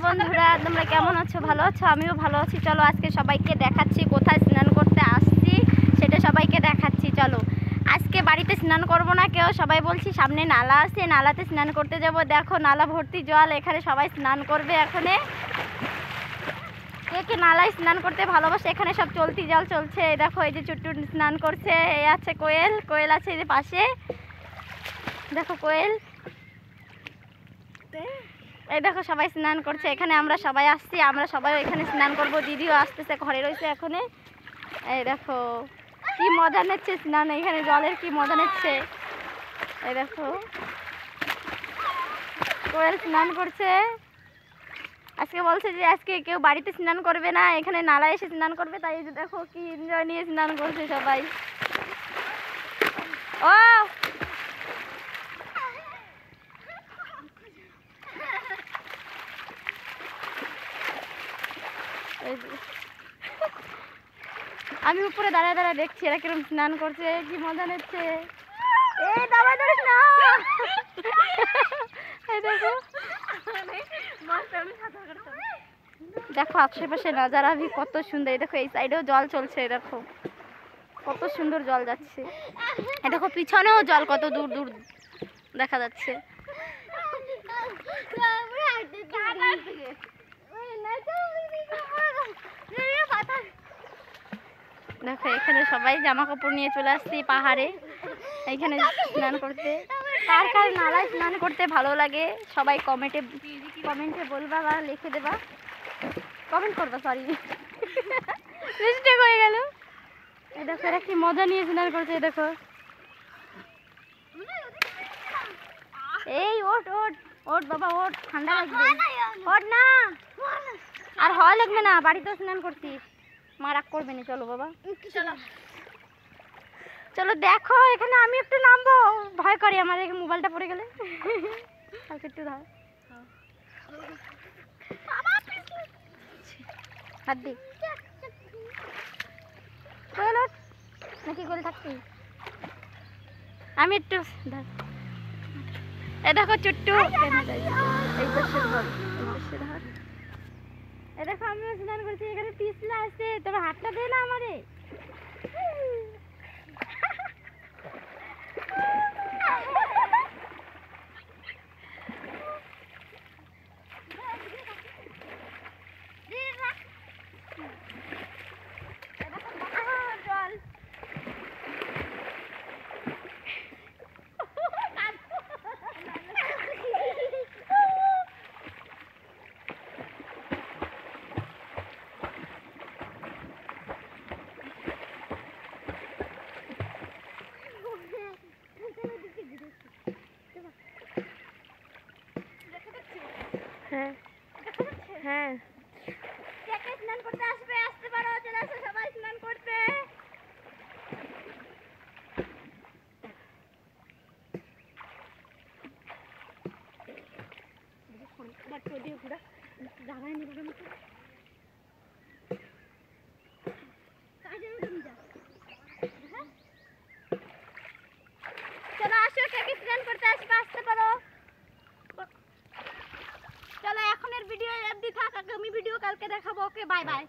বন্ধুরা, তোমরা কেমন আছো? ভালো আছো? আমিও ভালো আছি। চলো আজকে সবাইকে দেখাচ্ছি কোথায় স্নান করতে আসছি, সেটা সবাইকে দেখাচ্ছি। চলো আজকে বাড়িতে স্নান করব না কেউ, সবাই বলছি সামনে নালা আছে, নালাতে স্নান করতে যাব। দেখো নালা ভর্তি জল, এখানে সবাই স্নান করবে। এখানে কে কে নালায় স্নান করতে ভালোবাসে? এখানে সব চলতি জল চলছে। দেখো এই যে চুট্টু স্নান করছে, এই আছে কোয়েল, কোয়েল আছে এই যে পাশে, দেখো কোয়েল। এই দেখো সবাই স্নান করছে, এখানে আমরা সবাই আসছি, আমরা সবাই এখানে স্নান করব। দিদিও আসতেছে, ঘরে রয়েছে এখানে। এই দেখো কি মজা নিচ্ছে স্নান, এখানে জলের কি মজা নিচ্ছে। এই দেখো কোয়েল স্নান করছে। আজকে বলছে যে আজকে কেউ বাড়িতে স্নান করবে না, এখানে নালায় এসে স্নান করবে। তাই দেখো কি এনজয় নিয়ে স্নান করছে সবাই। ও আমি উপরে দাঁড়ায় দাঁড়ায় দেখছি এরা কিরকম স্নান করছে, কি মজা নিচ্ছে। এই দাবা ধরিস না। এই দেখো দেখো আশেপাশে নাজারা ভি কত সুন্দর। এই দেখো এই সাইডেও জল চলছে, দেখো কত সুন্দর জল যাচ্ছে। এই দেখো পিছনেও জল কত দূর দূর দেখা যাচ্ছে। দেখো এখানে সবাই জামা কাপড় নিয়ে চলে আসছি পাহাড়ে এইখানে স্নান করতে। কার কার নালায় স্নান করতে ভালো লাগে সবাই কমেন্টে বলবা বা লিখে দেবা, কমেন্ট করবা। সরি মিস্টেক হয়ে গেল। এই দেখো এরা কি মজা নিয়ে স্নান করছে। দেখো এই ওঠ ওঠ ওঠ বাবা ওঠ, ঠান্ডা লাগবে। ওঠ না, আর হওয়া লাগবে না, বাড়িতেও স্নান করছিস, মা রাগ করবে না। চলো বাবা চলো। দেখো এখানে আমি একটু নামবো, ভয় করি আমার, মোবাইলটা পড়ে গেলে। একটু ধর হাত দি নাকি গোল থাকছি আমি একটু ধর। এ দেখো চুট্টু, এই পাশে ধর, এই পাশে ধর। এ দেখো আমিও স্নান করছি, এখানে পিছলা আছে, তোমার হাতটা দে না আমারে। হ্যাঁ হ্যাঁ স্নান করতে আসবে, আসতে পারো, চলে আসো সবাই স্নান করতে। চলো আসো, কে স্নান করতে আসবে, আসতে পারো। চলো এখনের ভিডিও অবধি থাক, আগামী ভিডিও কালকে দেখাবো। Okay bye bye.